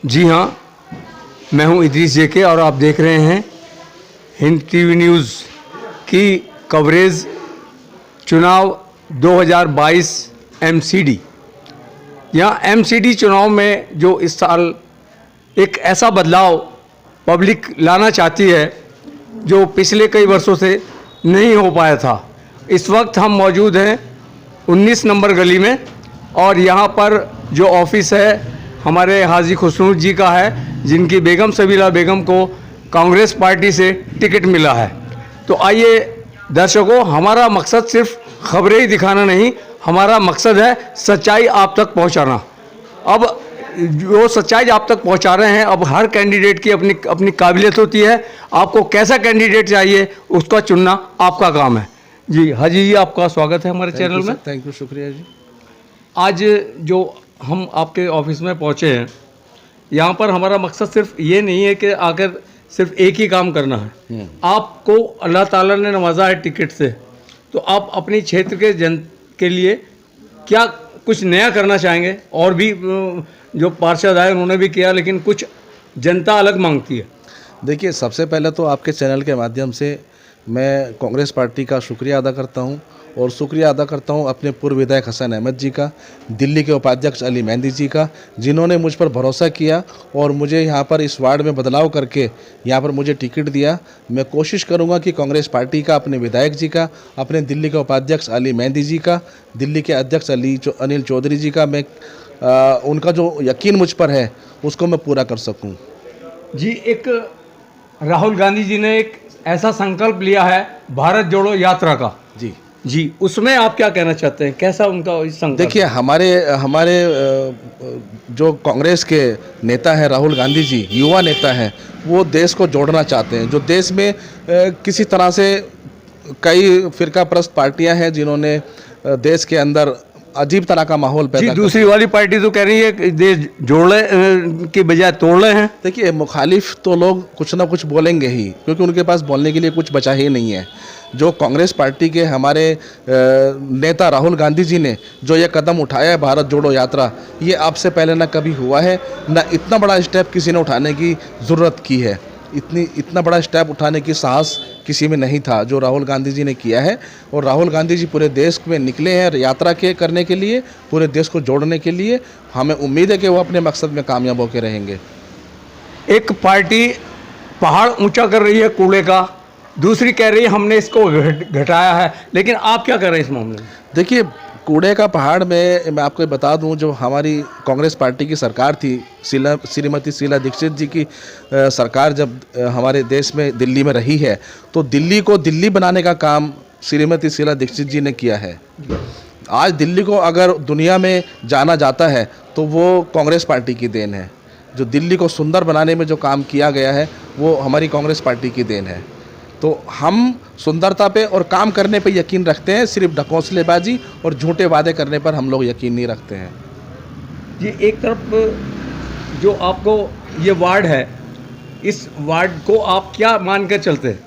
जी हाँ, मैं हूं इदरीस जेके और आप देख रहे हैं हिंद टीवी न्यूज़ की कवरेज चुनाव 2022 एमसीडी। यहाँ एमसीडी चुनाव में जो इस साल एक ऐसा बदलाव पब्लिक लाना चाहती है जो पिछले कई वर्षों से नहीं हो पाया था। इस वक्त हम मौजूद हैं 19 नंबर गली में और यहाँ पर जो ऑफिस है हमारे हाजी खुसरू जी का है, जिनकी बेगम सबीला बेगम को कांग्रेस पार्टी से टिकट मिला है। तो आइए दर्शकों, हमारा मकसद सिर्फ खबरें ही दिखाना नहीं, हमारा मकसद है सच्चाई आप तक पहुंचाना। अब जो सच्चाई आप तक पहुंचा रहे हैं, अब हर कैंडिडेट की अपनी अपनी काबिलियत होती है। आपको कैसा कैंडिडेट चाहिए उसका चुनना आपका काम है। जी हाजी जी, आपका स्वागत है हमारे चैनल में। थैंक यू, शुक्रिया जी। आज जो हम आपके ऑफिस में पहुंचे हैं, यहाँ पर हमारा मकसद सिर्फ ये नहीं है कि आकर सिर्फ एक ही काम करना है। आपको अल्लाह ताला ने नवाजा है टिकट से, तो आप अपनी क्षेत्र के जन के लिए क्या कुछ नया करना चाहेंगे? और भी जो पार्षद आए उन्होंने भी किया, लेकिन कुछ जनता अलग मांगती है। देखिए, सबसे पहले तो आपके चैनल के माध्यम से मैं कांग्रेस पार्टी का शुक्रिया अदा करता हूं और शुक्रिया अदा करता हूं अपने पूर्व विधायक हसन अहमद जी का, दिल्ली के उपाध्यक्ष अली मेहंदी जी का, जिन्होंने मुझ पर भरोसा किया और मुझे यहां पर इस वार्ड में बदलाव करके यहां पर मुझे टिकट दिया। मैं कोशिश करूंगा कि कांग्रेस पार्टी का, अपने विधायक जी का, अपने दिल्ली के उपाध्यक्ष अली मेहंदी जी का, दिल्ली के अध्यक्ष अनिल चौधरी जी का, मैं उनका जो यकीन मुझ पर है उसको मैं पूरा कर सकूँ। जी, एक राहुल गांधी जी ने एक ऐसा संकल्प लिया है भारत जोड़ो यात्रा का। जी, उसमें आप क्या कहना चाहते हैं? कैसा उनका संकल्प? देखिए, हमारे जो कांग्रेस के नेता है राहुल गांधी जी, युवा नेता हैं, वो देश को जोड़ना चाहते हैं। जो देश में किसी तरह से कई फिरकाप्रस्त पार्टियां हैं जिन्होंने देश के अंदर अजीब तरह का माहौल पैदा। दूसरी वाली पार्टी तो कह रही है कि देश जोड़ने के बजाय तोड़ने हैं। देखिए, मुखालिफ तो लोग कुछ ना कुछ बोलेंगे ही, क्योंकि उनके पास बोलने के लिए कुछ बचा ही नहीं है। जो कांग्रेस पार्टी के हमारे नेता राहुल गांधी जी ने जो ये कदम उठाया है भारत जोड़ो यात्रा, ये आपसे पहले ना कभी हुआ है, ना इतना बड़ा स्टेप किसी ने उठाने की ज़रूरत की है। इतना बड़ा स्टेप उठाने की साहस किसी में नहीं था जो राहुल गांधी जी ने किया है। और राहुल गांधी जी पूरे देश में निकले हैं यात्रा करने के लिए, पूरे देश को जोड़ने के लिए। हमें उम्मीद है कि वो अपने मकसद में कामयाब होकर रहेंगे। एक पार्टी पहाड़ ऊंचा कर रही है कूड़े का, दूसरी कह रही है हमने इसको घटाया है, लेकिन आप क्या कर रहे हैं इस मामले में? देखिए, कूड़े का पहाड़ में मैं आपको बता दूं, जो हमारी कांग्रेस पार्टी की सरकार थी, श्रीमती शीला दीक्षित जी की सरकार जब हमारे देश में दिल्ली में रही है, तो दिल्ली को दिल्ली बनाने का काम श्रीमती शीला दीक्षित जी ने किया है। आज दिल्ली को अगर दुनिया में जाना जाता है तो वो कांग्रेस पार्टी की देन है। जो दिल्ली को सुंदर बनाने में जो काम किया गया है वो हमारी कांग्रेस पार्टी की देन है। तो हम सुंदरता पे और काम करने पे यकीन रखते हैं, सिर्फ ढकोसलेबाजी और झूठे वादे करने पर हम लोग यकीन नहीं रखते हैं। जी, एक तरफ जो आपको ये वार्ड है, इस वार्ड को आप क्या मान कर चलते हैं?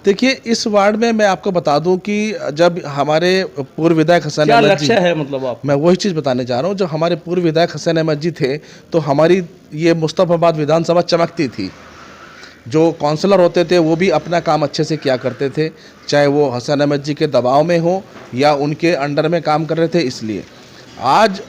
देखिए, इस वार्ड में मैं आपको बता दूं कि जब हमारे पूर्व विधायक हसन अहमद जी, लक्ष्य है मतलब आप? मैं वही चीज़ बताने जा रहा हूं। जब हमारे पूर्व विधायक हसन अहमद जी थे तो हमारी ये मुस्तफाबाद विधानसभा चमकती थी। जो काउंसलर होते थे वो भी अपना काम अच्छे से किया करते थे, चाहे वो हसन अहमद जी के दबाव में हो या उनके अंडर में काम कर रहे थे। इसलिए आज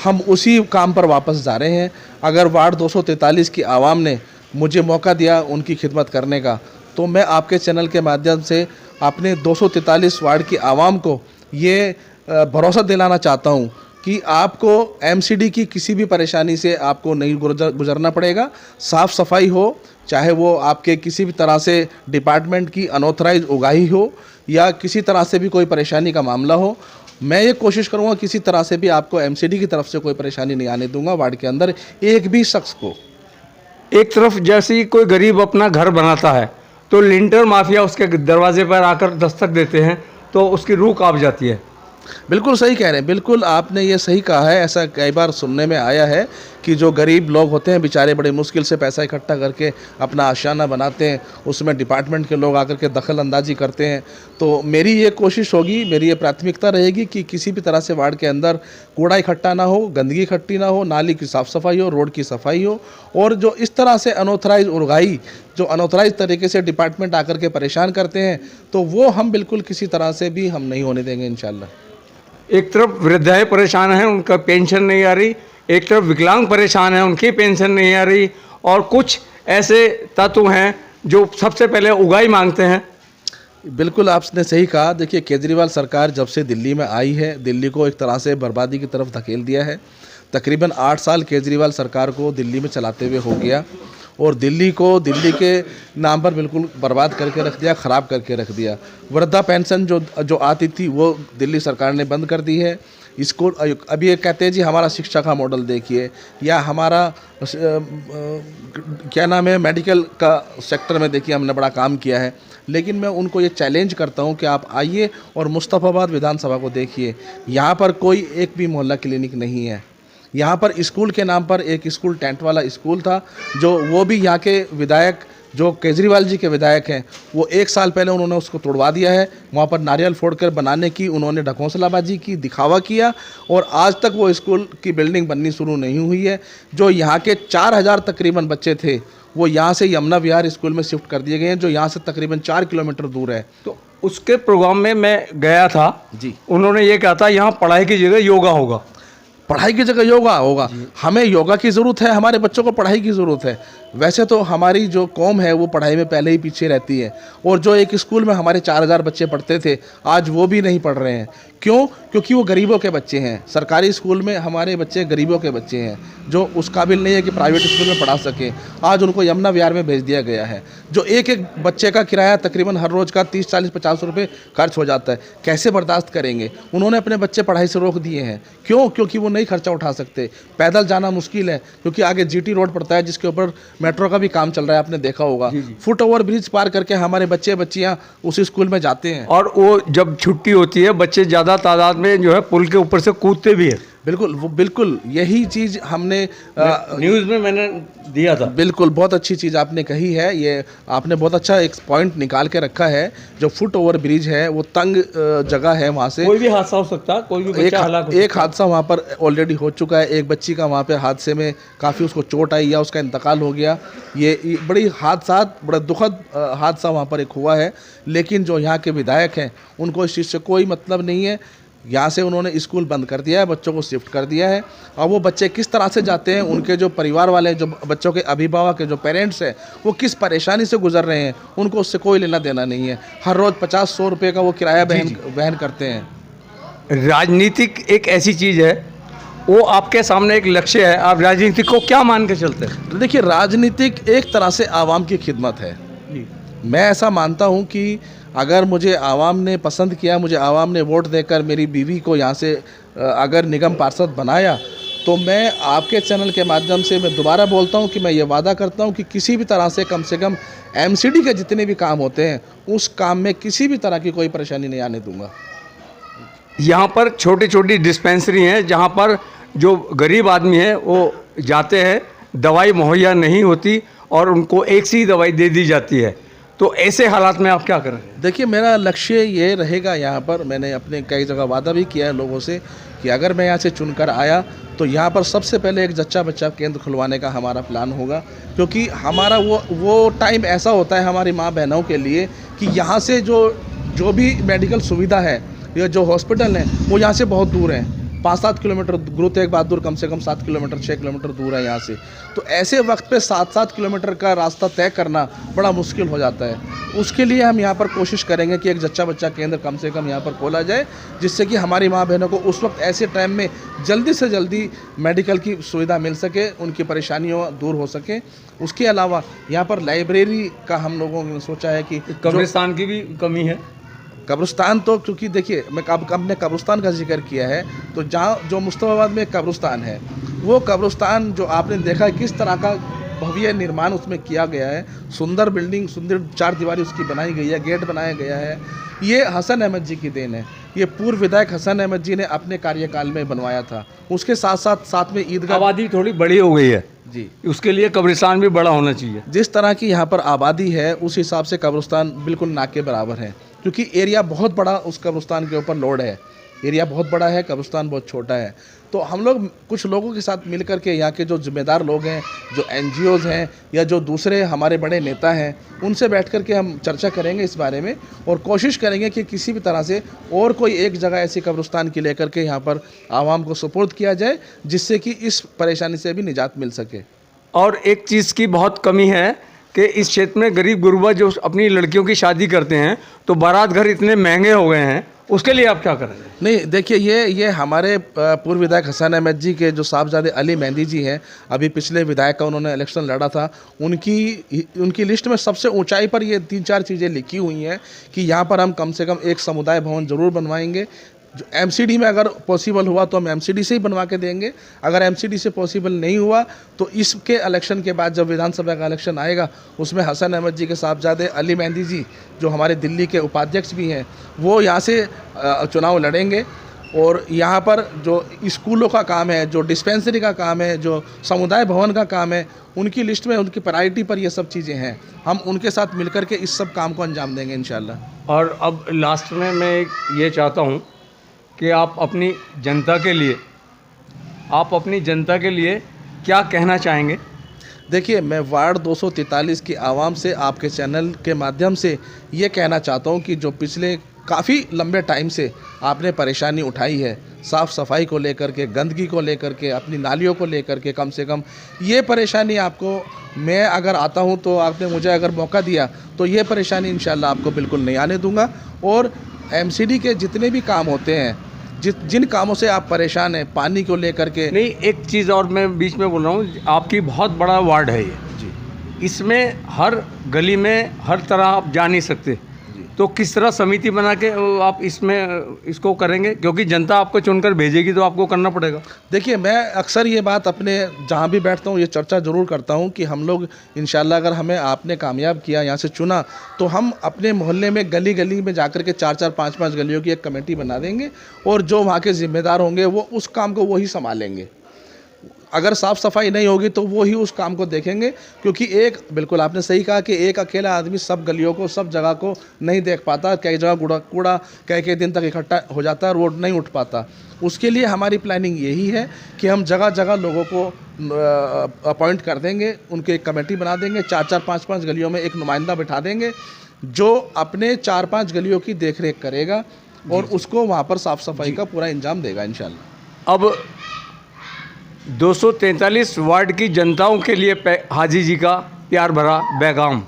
हम उसी काम पर वापस जा रहे हैं। अगर वार्ड 243 की आवाम ने मुझे मौका दिया उनकी खिदमत करने का, तो मैं आपके चैनल के माध्यम से अपने 243 वार्ड की आवाम को ये भरोसा दिलाना चाहता हूँ कि आपको एमसीडी की किसी भी परेशानी से आपको नहीं गुजरना पड़ेगा। साफ़ सफाई हो, चाहे वो आपके किसी भी तरह से डिपार्टमेंट की अनऑथराइज उगाही हो या किसी तरह से भी कोई परेशानी का मामला हो, मैं ये कोशिश करूँगा किसी तरह से भी आपको एमसीडी की तरफ से कोई परेशानी नहीं आने दूंगा वार्ड के अंदर एक भी शख्स को। एक तरफ जैसे ही कोई गरीब अपना घर बनाता है तो लिंटर माफिया उसके दरवाजे पर आकर दस्तक देते हैं, तो उसकी रूह कांप जाती है। बिल्कुल सही कह रहे हैं, बिल्कुल आपने ये सही कहा है। ऐसा कई बार सुनने में आया है कि जो गरीब लोग होते हैं बेचारे बड़े मुश्किल से पैसा इकट्ठा करके अपना आशियाना बनाते हैं, उसमें डिपार्टमेंट के लोग आकर के दखल अंदाजी करते हैं। तो मेरी ये कोशिश होगी, मेरी ये प्राथमिकता रहेगी कि किसी भी तरह से वार्ड के अंदर कूड़ा इकट्ठा ना हो, गंदगी इकट्ठी ना हो, नाली की साफ़ सफाई हो, रोड की सफाई हो। और जो इस तरह से अनऑथराइज उर्गाई, जो अनऑथराइज तरीके से डिपार्टमेंट आकर के परेशान करते हैं, तो वो हम बिल्कुल किसी तरह से भी हम नहीं होने देंगे इंशाल्लाह। एक तरफ वृद्धाएं परेशान हैं, उनका पेंशन नहीं आ रही, एक तरफ विकलांग परेशान हैं, उनकी पेंशन नहीं आ रही, और कुछ ऐसे तत्व हैं जो सबसे पहले उगाही मांगते हैं। बिल्कुल आपने सही कहा। देखिए, केजरीवाल सरकार जब से दिल्ली में आई है, दिल्ली को एक तरह से बर्बादी की तरफ धकेल दिया है। तकरीबन 8 साल केजरीवाल सरकार को दिल्ली में चलाते हुए हो गया, और दिल्ली को दिल्ली के नाम पर बिल्कुल बर्बाद करके रख दिया, ख़राब करके रख दिया। वृद्धा पेंशन जो आती थी वो दिल्ली सरकार ने बंद कर दी है। इसको अभी ये कहते हैं जी हमारा शिक्षा का मॉडल देखिए, या हमारा क्या नाम है, मेडिकल का सेक्टर में देखिए हमने बड़ा काम किया है। लेकिन मैं उनको ये चैलेंज करता हूँ कि आप आइए और मुस्तफ़ाबाद विधानसभा को देखिए, यहाँ पर कोई एक भी मोहल्ला क्लिनिक नहीं है। यहाँ पर स्कूल के नाम पर एक स्कूल, टेंट वाला स्कूल था, जो वो भी यहाँ के विधायक जो केजरीवाल जी के विधायक हैं, वो 1 साल पहले उन्होंने उसको तोड़वा दिया है। वहाँ पर नारियल फोड़कर बनाने की उन्होंने ढकोसलाबाजी की, दिखावा किया, और आज तक वो स्कूल की बिल्डिंग बननी शुरू नहीं हुई है। जो यहाँ के 4000 तकरीबन बच्चे थे, वो यहाँ से यमुना विहार स्कूल में शिफ्ट कर दिए गए हैं, जो यहाँ से तकरीबन 4 किलोमीटर दूर है। तो उसके प्रोग्राम में मैं गया था जी, उन्होंने ये कहा था यहाँ पढ़ाई की जगह योगा होगा। पढ़ाई की जगह योगा होगा। हमें योगा की ज़रूरत है, हमारे बच्चों को पढ़ाई की ज़रूरत है। वैसे तो हमारी जो कौम है वो पढ़ाई में पहले ही पीछे रहती है, और जो एक स्कूल में हमारे 4000 बच्चे पढ़ते थे, आज वो भी नहीं पढ़ रहे हैं। क्यों? क्योंकि वो गरीबों के बच्चे हैं। सरकारी स्कूल में हमारे बच्चे गरीबों के बच्चे हैं, जो उस काबिल नहीं है कि प्राइवेट स्कूल में पढ़ा सकें। आज उनको यमुना विहार में भेज दिया गया है, जो एक एक बच्चे का किराया तकरीबन हर रोज़ का 30, 40, 50 रुपये खर्च हो जाता है। कैसे बर्दाश्त करेंगे? उन्होंने अपने बच्चे पढ़ाई से रोक दिए हैं। क्यों? क्योंकि वो नहीं खर्चा उठा सकते। पैदल जाना मुश्किल है, क्योंकि आगे जीटी रोड पड़ता है, जिसके ऊपर मेट्रो का भी काम चल रहा है, आपने देखा होगा। फुट ओवर ब्रिज पार करके हमारे बच्चे बच्चियां उस स्कूल में जाते हैं। और वो जब छुट्टी होती है, बच्चे ज़्यादा तादाद में जो है पुल के ऊपर से कूदते भी है। बिल्कुल, वो बिल्कुल यही चीज़ हमने न्यूज़ में मैंने दिया था। बिल्कुल, बहुत अच्छी चीज़ आपने कही है। ये आपने बहुत अच्छा एक पॉइंट निकाल के रखा है। जो फुट ओवर ब्रिज है वो तंग जगह है, वहाँ से कोई भी हादसा हो सकता है, कोई भी बच्चा हलाक हो सकता है। एक हादसा वहाँ पर ऑलरेडी हो चुका है। एक बच्ची का वहाँ पे हादसे में काफ़ी उसको चोट आई या उसका इंतकाल हो गया। ये बड़ी बड़ा दुखद हादसा वहाँ पर एक हुआ है। लेकिन जो यहाँ के विधायक हैं, उनको इस चीज़ से कोई मतलब नहीं है। यहाँ से उन्होंने स्कूल बंद कर दिया है, बच्चों को शिफ्ट कर दिया है। और वो बच्चे किस तरह से जाते हैं, उनके जो परिवार वाले, जो बच्चों के अभिभावक के जो पेरेंट्स हैं, वो किस परेशानी से गुजर रहे हैं, उनको उससे कोई लेना देना नहीं है। हर रोज़ 50-100 रुपये का वो किराया वहन करते हैं। राजनीतिक एक ऐसी चीज़ है, वो आपके सामने एक लक्ष्य है, आप राजनीति को क्या मान के चलते हैं? देखिए, राजनीतिक एक तरह से आवाम की खिदमत है। मैं ऐसा मानता हूँ कि अगर मुझे आवाम ने पसंद किया, मुझे आवाम ने वोट देकर मेरी बीवी को यहाँ से अगर निगम पार्षद बनाया, तो मैं आपके चैनल के माध्यम से मैं दोबारा बोलता हूँ कि मैं ये वादा करता हूँ कि किसी भी तरह से कम एमसीडी के जितने भी काम होते हैं, उस काम में किसी भी तरह की कोई परेशानी नहीं आने दूंगा। यहाँ पर छोटी छोटी डिस्पेंसरी हैं, जहाँ पर जो गरीब आदमी है वो जाते हैं, दवाई मुहैया नहीं होती और उनको एक सी दवाई दे दी जाती है। तो ऐसे हालात में आप क्या करें? देखिए, मेरा लक्ष्य ये रहेगा, यहाँ पर मैंने अपने कई जगह वादा भी किया है लोगों से कि अगर मैं यहाँ से चुनकर आया तो यहाँ पर सबसे पहले एक जच्चा बच्चा केंद्र खुलवाने का हमारा प्लान होगा। क्योंकि हमारा वो टाइम ऐसा होता है हमारी माँ बहनों के लिए कि यहाँ से जो भी मेडिकल सुविधा है या जो हॉस्पिटल है वो यहाँ से बहुत दूर है। 5-7 किलोमीटर, गुरु तेग बहादुर कम से कम 7 किलोमीटर 6 किलोमीटर दूर है यहाँ से। तो ऐसे वक्त पे 7-7 किलोमीटर का रास्ता तय करना बड़ा मुश्किल हो जाता है। उसके लिए हम यहाँ पर कोशिश करेंगे कि एक जच्चा बच्चा केंद्र कम से कम यहाँ पर खोला जाए, जिससे कि हमारी माँ बहनों को उस वक्त ऐसे टाइम में जल्दी से जल्दी मेडिकल की सुविधा मिल सके, उनकी परेशानियाँ दूर हो सके। उसके अलावा यहाँ पर लाइब्रेरी का हम लोगों ने सोचा है कि कब्रिस्तान की भी कमी है। कब्रिस्तान तो क्योंकि देखिए, मैं हमने कब्रिस्तान का जिक्र किया है, तो जहाँ जो मुस्तफ़ाबाद में एक कब्रिस्तान है, वो कब्रिस्तान जो आपने देखा है किस तरह का भव्य निर्माण उसमें किया गया है, सुंदर बिल्डिंग, सुंदर चार दीवारी उसकी बनाई गई है, गेट बनाया गया है। ये हसन अहमद जी की देन है। ये पूर्व विधायक हसन अहमद जी ने अपने कार्यकाल में बनवाया था। उसके साथ में ईदगाह आबादी थोड़ी बड़ी हो गई है जी, उसके लिए कब्रिस्तान भी बड़ा होना चाहिए। जिस तरह की यहाँ पर आबादी है उस हिसाब से कब्रिस्तान बिल्कुल ना के बराबर है, क्योंकि एरिया बहुत बड़ा उस कब्रिस्तान के ऊपर लोड है। एरिया बहुत बड़ा है, कब्रिस्तान बहुत छोटा है। तो हम लोग कुछ लोगों के साथ मिल कर के, यहाँ के जो जिम्मेदार लोग हैं, जो NGOs हैं या जो दूसरे हमारे बड़े नेता हैं, उनसे बैठ कर के हम चर्चा करेंगे इस बारे में और कोशिश करेंगे कि किसी भी तरह से और कोई एक जगह ऐसी कब्रिस्तान की लेकर के यहाँ पर आवाम को सुपुर्द किया जाए, जिससे कि इस परेशानी से भी निजात मिल सके। और एक चीज़ की बहुत कमी है कि इस क्षेत्र में गरीब गुरबा जो अपनी लड़कियों की शादी करते हैं तो बारात घर इतने महंगे हो गए हैं, उसके लिए आप क्या करेंगे? नहीं, देखिए ये हमारे पूर्व विधायक हसन अहमद जी के जो साहबजादे अली मेहंदी जी हैं, अभी पिछले विधायक का उन्होंने इलेक्शन लड़ा था, उनकी लिस्ट में सबसे ऊंचाई पर ये 3-4 चीज़ें लिखी हुई हैं कि यहाँ पर हम कम से कम एक समुदाय भवन ज़रूर बनवाएंगे। जो MCD में अगर पॉसिबल हुआ तो हम MCD से ही बनवा के देंगे। अगर MCD से पॉसिबल नहीं हुआ तो इसके इलेक्शन के बाद जब विधानसभा का इलेक्शन आएगा उसमें हसन अहमद जी के साहबजादे अली मेहंदी जी, जो हमारे दिल्ली के उपाध्यक्ष भी हैं, वो यहाँ से चुनाव लड़ेंगे। और यहाँ पर जो स्कूलों का काम है, जो डिस्पेंसरी का काम है, जो समुदाय भवन का काम है, उनकी लिस्ट में, उनकी प्रायोरिटी पर ये सब चीज़ें हैं। हम उनके साथ मिलकर के इस सब काम को अंजाम देंगे इंशाल्लाह। और अब लास्ट में मैं ये चाहता हूँ कि आप अपनी जनता के लिए क्या कहना चाहेंगे? देखिए, मैं वार्ड 243 की आवाम से आपके चैनल के माध्यम से ये कहना चाहता हूँ कि जो पिछले काफ़ी लंबे टाइम से आपने परेशानी उठाई है, साफ़ सफाई को लेकर के, गंदगी को लेकर के, अपनी नालियों को लेकर के, कम से कम ये परेशानी आपको, मैं अगर आता हूँ तो आपने मुझे अगर मौका दिया तो ये परेशानी इंशाल्लाह आपको बिल्कुल नहीं आने दूंगा। और MCD के जितने भी काम होते हैं, जिन कामों से आप परेशान हैं, पानी को लेकर के, नहीं, एक चीज़ और मैं बीच में बोल रहा हूँ, आपकी बहुत बड़ा वार्ड है ये जी, इसमें हर गली में हर तरह आप जा नहीं सकते, तो किस तरह समिति बना के आप इसको करेंगे? क्योंकि जनता आपको चुनकर भेजेगी तो आपको करना पड़ेगा। देखिए, मैं अक्सर ये बात अपने जहाँ भी बैठता हूँ ये चर्चा ज़रूर करता हूँ कि हम लोग इंशाल्लाह अगर हमें आपने कामयाब किया, यहाँ से चुना, तो हम अपने मोहल्ले में गली गली में जाकर के 4-4, 5-5 गलियों की एक कमेटी बना देंगे और जो वहाँ के ज़िम्मेदार होंगे वो उस काम को वही संभालेंगे। अगर साफ़ सफाई नहीं होगी तो वो ही उस काम को देखेंगे, क्योंकि बिल्कुल आपने सही कहा कि एक अकेला आदमी सब गलियों को, सब जगह को नहीं देख पाता। कई जगह कूड़ा कई दिन तक इकट्ठा हो जाता है, रोड नहीं उठ पाता। उसके लिए हमारी प्लानिंग यही है कि हम जगह जगह लोगों को अपॉइंट कर देंगे, उनकी एक कमेटी बना देंगे, 4-4, 5-5 गलियों में एक नुमाइंदा बिठा देंगे जो अपने 4-5 गलियों की देख रेख करेगा और उसको वहाँ पर साफ़ सफाई का पूरा इंजाम देगा इंशाल्लाह। अब 243 वार्ड की जनताओं के लिए हाजी जी का प्यार भरा पैगाम।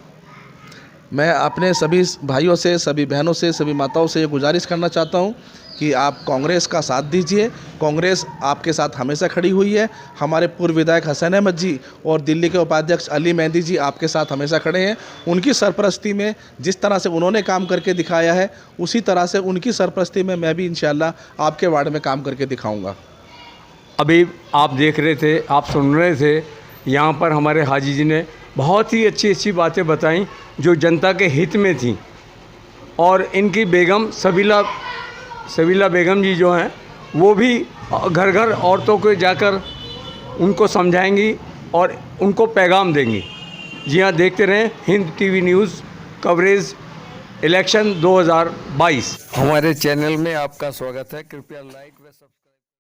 मैं अपने सभी भाइयों से, सभी बहनों से, सभी माताओं से ये गुजारिश करना चाहता हूँ कि आप कांग्रेस का साथ दीजिए। कांग्रेस आपके साथ हमेशा खड़ी हुई है। हमारे पूर्व विधायक हसन अहमद जी और दिल्ली के उपाध्यक्ष अली मेहंदी जी आपके साथ हमेशा खड़े हैं। उनकी सरपरस्ती में जिस तरह से उन्होंने काम करके दिखाया है, उसी तरह से उनकी सरपरस्ती में मैं भी इंशाल्लाह आपके वार्ड में काम करके दिखाऊँगा। अभी आप देख रहे थे, आप सुन रहे थे, यहाँ पर हमारे हाजी जी ने बहुत ही अच्छी अच्छी बातें बताई जो जनता के हित में थी। और इनकी बेगम सबीला बेगम जी जो हैं वो भी घर घर औरतों को जाकर उनको समझाएंगी और उनको पैगाम देंगी। जी हाँ, देखते रहें Hind TV news coverage election 2022। हमारे चैनल में आपका स्वागत है। कृपया लाइक व सब्सक्राइब